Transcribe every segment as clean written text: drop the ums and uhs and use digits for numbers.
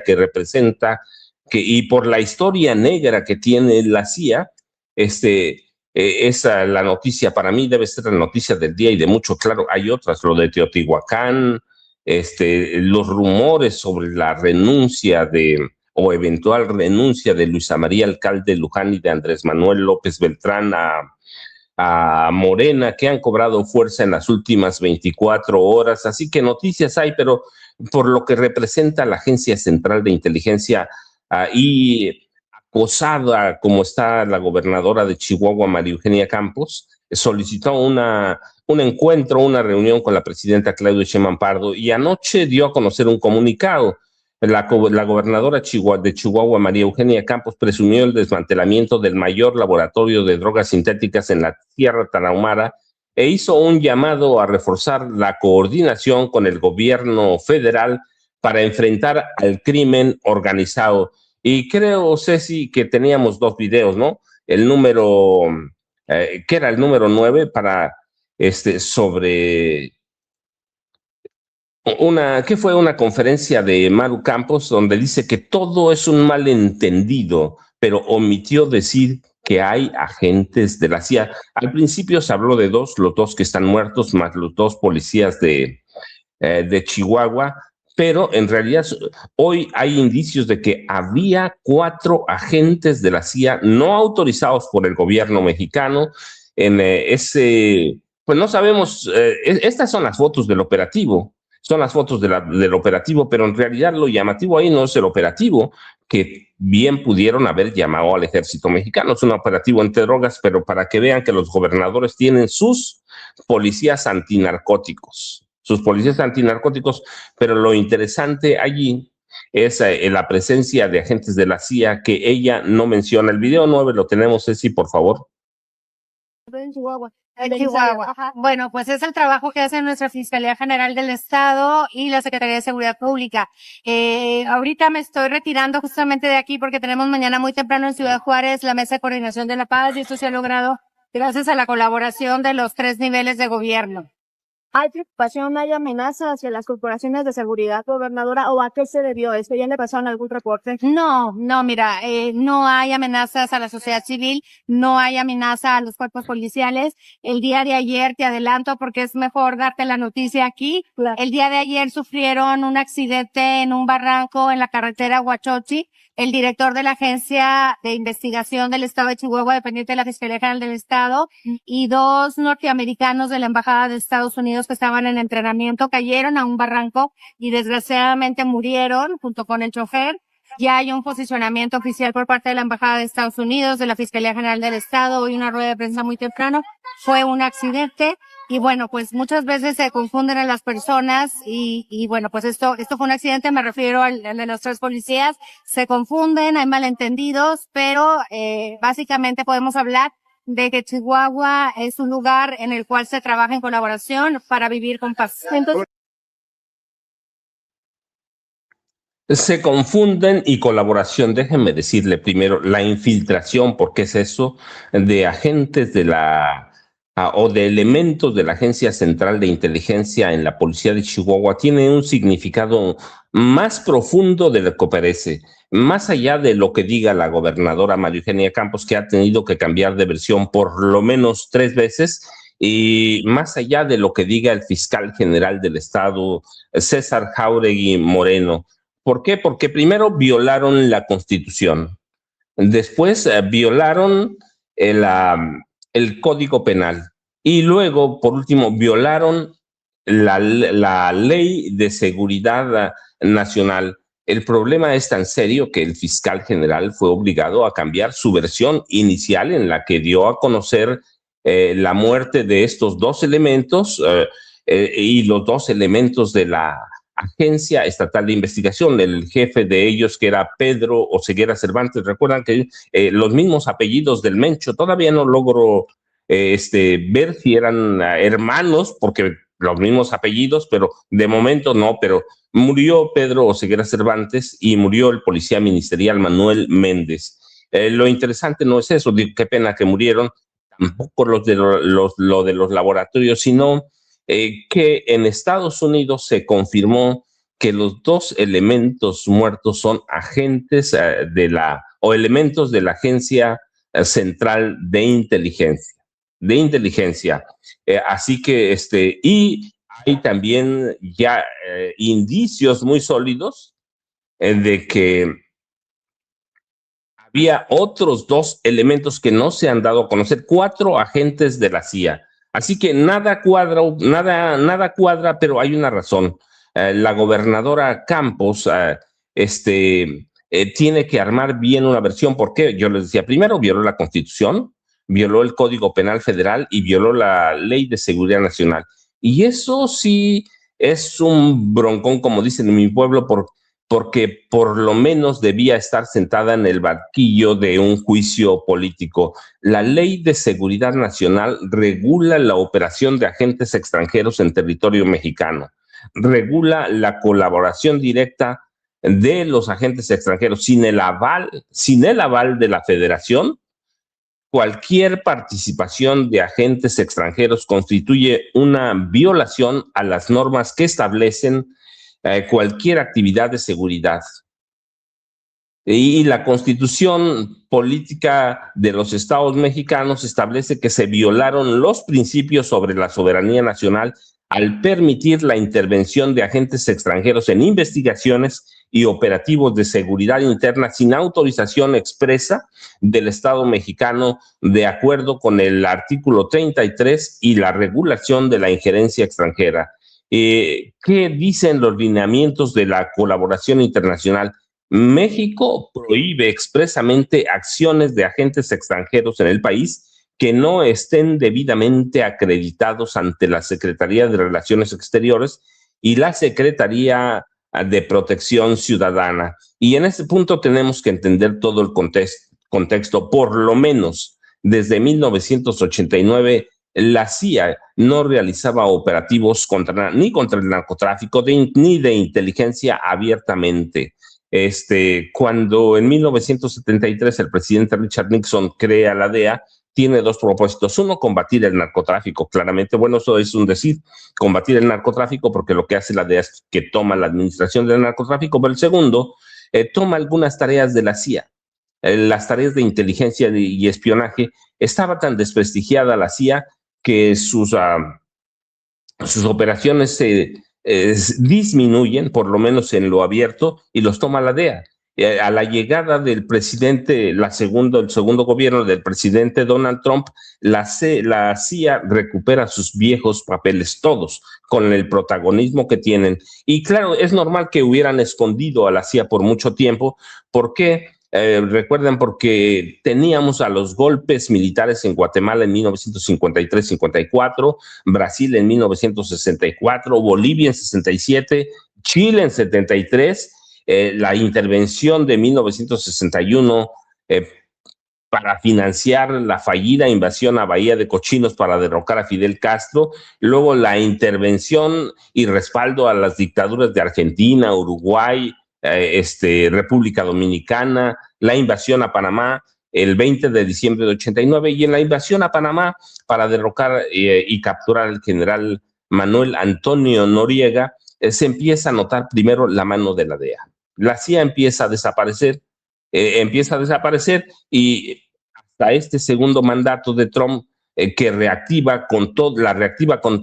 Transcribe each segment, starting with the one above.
que representa y por la historia negra que tiene la CIA, esa la noticia para mí debe ser la noticia del día y de mucho. Claro, hay otras, lo de Teotihuacán, los rumores sobre la renuncia o eventual renuncia de Luisa María Alcalde Luján y de Andrés Manuel López Beltrán a Morena, que han cobrado fuerza en las últimas 24 horas. Así que noticias hay, pero por lo que representa la Agencia Central de Inteligencia y acosada como está la gobernadora de Chihuahua, María Eugenia Campos, solicitó un encuentro, una reunión con la presidenta Claudia Sheinbaum Pardo y anoche dio a conocer un comunicado. La gobernadora de Chihuahua, María Eugenia Campos, presumió el desmantelamiento del mayor laboratorio de drogas sintéticas en la Sierra Tarahumara e hizo un llamado a reforzar la coordinación con el gobierno federal para enfrentar al crimen organizado. Y creo, Ceci, que teníamos dos videos, ¿no? El número, que era el número 9 para, sobre que fue una conferencia de Maru Campos donde dice que todo es un malentendido, pero omitió decir que hay agentes de la CIA. Al principio se habló de los dos que están muertos, más los dos policías de Chihuahua, pero en realidad hoy hay indicios de que había 4 agentes de la CIA no autorizados por el gobierno mexicano en pues no sabemos, estas son las fotos del operativo. Son las fotos del operativo, pero en realidad lo llamativo ahí no es el operativo, que bien pudieron haber llamado al ejército mexicano. Es un operativo antidrogas, pero para que vean que los gobernadores tienen sus policías antinarcóticos, pero lo interesante allí es la presencia de agentes de la CIA que ella no menciona. El video 9 lo tenemos, Ceci, por favor. En Chihuahua. Bueno, pues es el trabajo que hace nuestra Fiscalía General del Estado y la Secretaría de Seguridad Pública. Ahorita me estoy retirando justamente de aquí porque tenemos mañana muy temprano en Ciudad Juárez la Mesa de Coordinación de la Paz y esto se ha logrado gracias a la colaboración de los 3 niveles de gobierno. ¿Hay preocupación, hay amenaza hacia las corporaciones de seguridad, gobernadora, o a qué se debió esto? ¿Ya le pasaron algún reporte? No, mira, no hay amenazas a la sociedad civil, no hay amenaza a los cuerpos policiales. El día de ayer, te adelanto porque es mejor darte la noticia aquí, claro. El día de ayer sufrieron un accidente en un barranco en la carretera Huachochi. El director de la Agencia de Investigación del Estado de Chihuahua, dependiente de la Fiscalía General del Estado, y 2 norteamericanos de la Embajada de Estados Unidos que estaban en entrenamiento cayeron a un barranco y desgraciadamente murieron junto con el chofer. Ya hay un posicionamiento oficial por parte de la Embajada de Estados Unidos, de la Fiscalía General del Estado, hoy una rueda de prensa muy temprano. Fue un accidente. Y bueno, pues muchas veces se confunden a las personas y bueno, pues esto fue un accidente, me refiero al de los 3 policías, se confunden, hay malentendidos, pero básicamente podemos hablar de que Chihuahua es un lugar en el cual se trabaja en colaboración para vivir con paz. Entonces, se confunden y colaboración. Déjenme decirle primero la infiltración, porque es eso, de agentes de o de elementos de la Agencia Central de Inteligencia en la Policía de Chihuahua tiene un significado más profundo de lo que parece, más allá de lo que diga la gobernadora María Eugenia Campos, que ha tenido que cambiar de versión por lo menos 3 veces, y más allá de lo que diga el fiscal general del Estado, César Jáuregui Moreno. ¿Por qué? Porque primero violaron la Constitución, después violaron el Código Penal y luego, por último, violaron la Ley de Seguridad Nacional. El problema es tan serio que el fiscal general fue obligado a cambiar su versión inicial en la que dio a conocer la muerte de estos 2 elementos y los 2 elementos de la Agencia Estatal de Investigación, el jefe de ellos que era Pedro Oseguera Cervantes. Recuerdan que los mismos apellidos del Mencho, todavía no logro ver si eran hermanos, porque los mismos apellidos, pero de momento no, pero murió Pedro Oseguera Cervantes y murió el policía ministerial Manuel Méndez. Lo interesante no es eso, digo, qué pena que murieron, tampoco lo de los laboratorios, sino que en Estados Unidos se confirmó que los dos elementos muertos son agentes elementos de la Agencia Central de Inteligencia. Así que, y hay también ya indicios muy sólidos de que había otros dos elementos que no se han dado a conocer, 4 agentes de la CIA. Así que nada cuadra, pero hay una razón. La gobernadora Campos tiene que armar bien una versión, porque yo les decía, primero violó la Constitución, violó el Código Penal Federal y violó la Ley de Seguridad Nacional. Y eso sí es un broncón, como dicen en mi pueblo, porque por lo menos debía estar sentada en el banquillo de un juicio político. La Ley de Seguridad Nacional regula la operación de agentes extranjeros en territorio mexicano, regula la colaboración directa de los agentes extranjeros sin el aval de la Federación. Cualquier participación de agentes extranjeros constituye una violación a las normas que establecen cualquier actividad de seguridad. Y la Constitución Política de los Estados Mexicanos establece que se violaron los principios sobre la soberanía nacional al permitir la intervención de agentes extranjeros en investigaciones y operativos de seguridad interna sin autorización expresa del Estado mexicano, de acuerdo con el artículo 33 y la regulación de la injerencia extranjera. ¿Qué dicen los lineamientos de la colaboración internacional? México prohíbe expresamente acciones de agentes extranjeros en el país que no estén debidamente acreditados ante la Secretaría de Relaciones Exteriores y la Secretaría de Protección Ciudadana. Y en ese punto tenemos que entender todo el contexto. Por lo menos desde 1989, la CIA no realizaba operativos ni contra el narcotráfico ni de inteligencia abiertamente. Cuando en 1973 el presidente Richard Nixon crea la DEA, tiene 2 propósitos. Uno, combatir el narcotráfico, claramente. Bueno, eso es un decir, combatir el narcotráfico, porque lo que hace la DEA es que toma la administración del narcotráfico, pero el segundo, toma algunas tareas de la CIA. Las tareas de inteligencia y espionaje. Estaba tan desprestigiada la CIA que sus operaciones se disminuyen, por lo menos en lo abierto, y los toma la DEA. A la llegada del presidente, el segundo gobierno del presidente Donald Trump, la CIA recupera sus viejos papeles, todos, con el protagonismo que tienen. Y claro, es normal que hubieran escondido a la CIA por mucho tiempo. ¿Por qué? Recuerden, porque teníamos a los golpes militares en Guatemala en 1953-54, Brasil en 1964, Bolivia en 67, Chile en 73, la intervención de 1961 para financiar la fallida invasión a Bahía de Cochinos para derrocar a Fidel Castro, luego la intervención y respaldo a las dictaduras de Argentina, Uruguay, República Dominicana, la invasión a Panamá el 20 de diciembre de 89, y en la invasión a Panamá para derrocar y capturar al general Manuel Antonio Noriega, se empieza a notar primero la mano de la DEA. La CIA empieza a desaparecer y hasta este segundo mandato de Trump, que reactiva con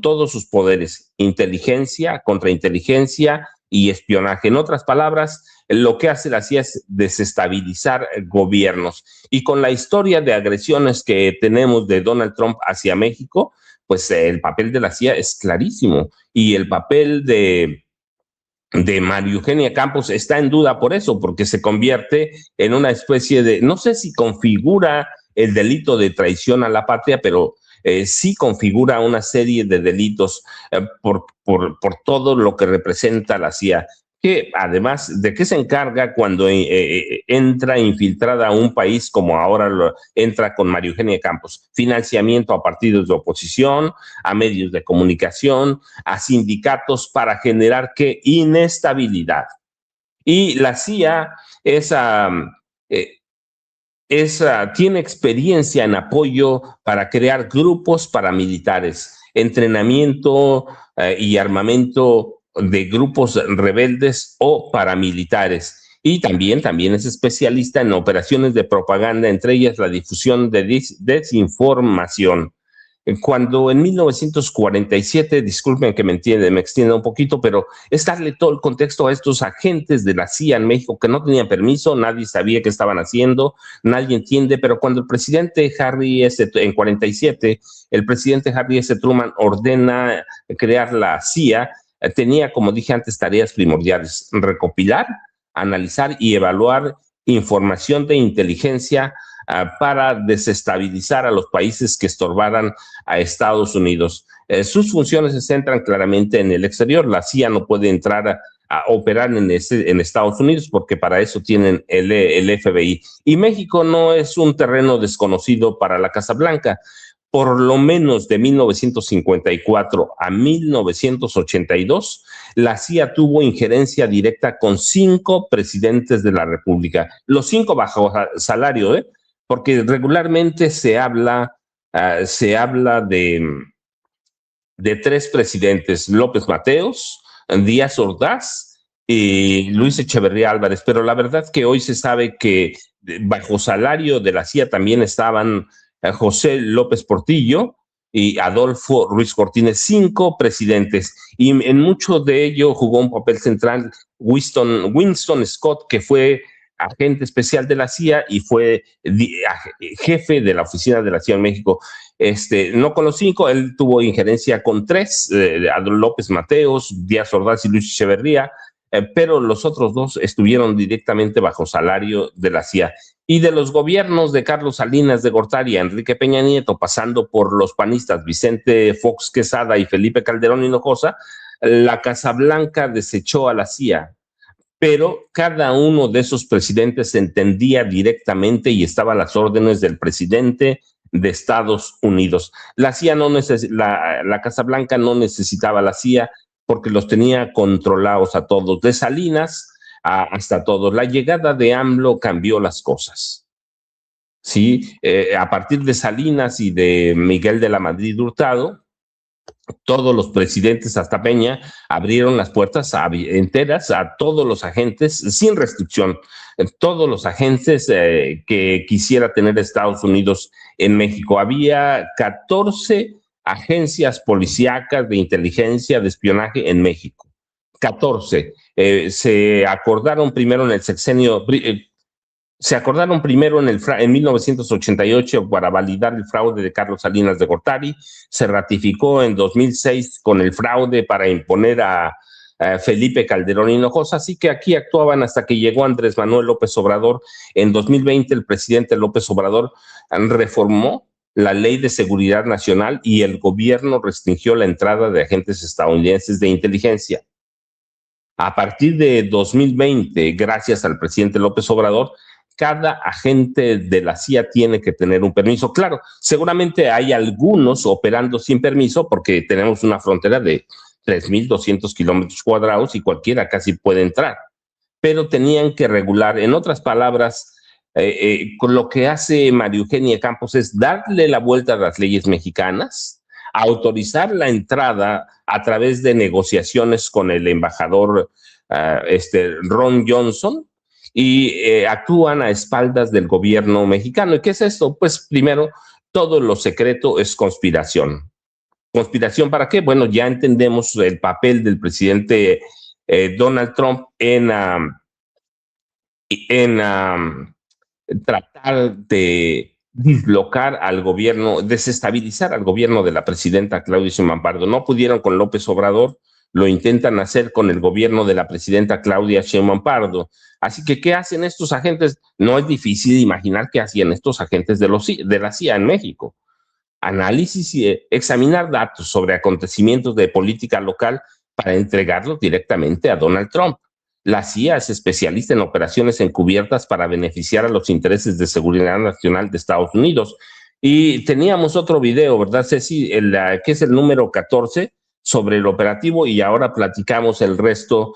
todos sus poderes, inteligencia, contrainteligencia y espionaje. En otras palabras, lo que hace la CIA es desestabilizar gobiernos. Y con la historia de agresiones que tenemos de Donald Trump hacia México, pues el papel de la CIA es clarísimo. Y el papel de María Eugenia Campos está en duda por eso, porque se convierte en una especie de, no sé si configura el delito de traición a la patria, pero sí configura una serie de delitos por todo lo que representa la CIA, que además de qué se encarga cuando entra infiltrada a un país como ahora entra con María Eugenia Campos: financiamiento a partidos de oposición, a medios de comunicación, a sindicatos para generar ¿qué? Inestabilidad. Y la CIA tiene experiencia en apoyo para crear grupos paramilitares, entrenamiento y armamento de grupos rebeldes o paramilitares. Y también es especialista en operaciones de propaganda, entre ellas la difusión de desinformación. Cuando en 1947, disculpen que me extienda un poquito, pero es darle todo el contexto a estos agentes de la CIA en México que no tenían permiso, nadie sabía qué estaban haciendo, nadie entiende, pero cuando el presidente en 47, el presidente Harry S. Truman ordena crear la CIA, tenía, como dije antes, tareas primordiales: recopilar, analizar y evaluar información de inteligencia para desestabilizar a los países que estorbaran a Estados Unidos. Sus funciones se centran claramente en el exterior. La CIA no puede entrar a operar en Estados Unidos porque para eso tienen el FBI. Y México no es un terreno desconocido para la Casa Blanca. Por lo menos de 1954 a 1982, la CIA tuvo injerencia directa con 5 presidentes de la República, los 5 bajo salario, porque regularmente se habla de 3 presidentes: López Mateos, Díaz Ordaz y Luis Echeverría Álvarez, pero la verdad que hoy se sabe que bajo salario de la CIA también estaban José López Portillo y Adolfo Ruiz Cortines, 5 presidentes, y en mucho de ello jugó un papel central Winston Scott, que fue agente especial de la CIA y fue jefe de la oficina de la CIA en México. No con los 5, él tuvo injerencia con 3, López Mateos, Díaz Ordaz y Luis Echeverría, pero los otros 2 estuvieron directamente bajo salario de la CIA. Y de los gobiernos de Carlos Salinas de Gortari a Enrique Peña Nieto, pasando por los panistas Vicente Fox Quesada y Felipe Calderón Hinojosa, la Casa Blanca desechó a la CIA, pero cada uno de esos presidentes entendía directamente y estaba a las órdenes del presidente de Estados Unidos. La CIA la Casa Blanca no necesitaba la CIA porque los tenía controlados a todos, de Salinas hasta todos. La llegada de AMLO cambió las cosas. Sí, a partir de Salinas y de Miguel de la Madrid Hurtado, todos los presidentes hasta Peña abrieron las puertas enteras a todos los agentes, sin restricción, todos los agentes que quisiera tener Estados Unidos en México. Había 14 agencias policíacas de inteligencia, de espionaje en México. 14. Se acordaron primero en el sexenio... Se acordaron primero en 1988 para validar el fraude de Carlos Salinas de Gortari, se ratificó en 2006 con el fraude para imponer a Felipe Calderón Hinojosa, así que aquí actuaban hasta que llegó Andrés Manuel López Obrador. En 2020 el presidente López Obrador reformó la Ley de Seguridad Nacional y el gobierno restringió la entrada de agentes estadounidenses de inteligencia. A partir de 2020, gracias al presidente López Obrador, cada agente de la CIA tiene que tener un permiso. Claro, seguramente hay algunos operando sin permiso porque tenemos una frontera de 3,200 kilómetros cuadrados y cualquiera casi puede entrar, pero tenían que regular. En otras palabras, con lo que hace María Eugenia Campos es darle la vuelta a las leyes mexicanas, autorizar la entrada a través de negociaciones con el embajador Ron Johnson, y actúan a espaldas del gobierno mexicano. ¿Y qué es esto? Pues primero, todo lo secreto es conspiración. ¿Conspiración para qué? Bueno, ya entendemos el papel del presidente Donald Trump en tratar de dislocar al gobierno, desestabilizar al gobierno de la presidenta Claudia Sheinbaum Pardo. No pudieron con López Obrador, lo intentan hacer con el gobierno de la presidenta Claudia Sheinbaum Pardo. Así que, ¿qué hacen estos agentes? No es difícil imaginar qué hacían estos agentes de la CIA en México. Análisis y examinar datos sobre acontecimientos de política local para entregarlos directamente a Donald Trump. La CIA es especialista en operaciones encubiertas para beneficiar a los intereses de seguridad nacional de Estados Unidos. Y teníamos otro video, ¿verdad, Ceci? Que es el número 14 sobre el operativo, y ahora platicamos el resto,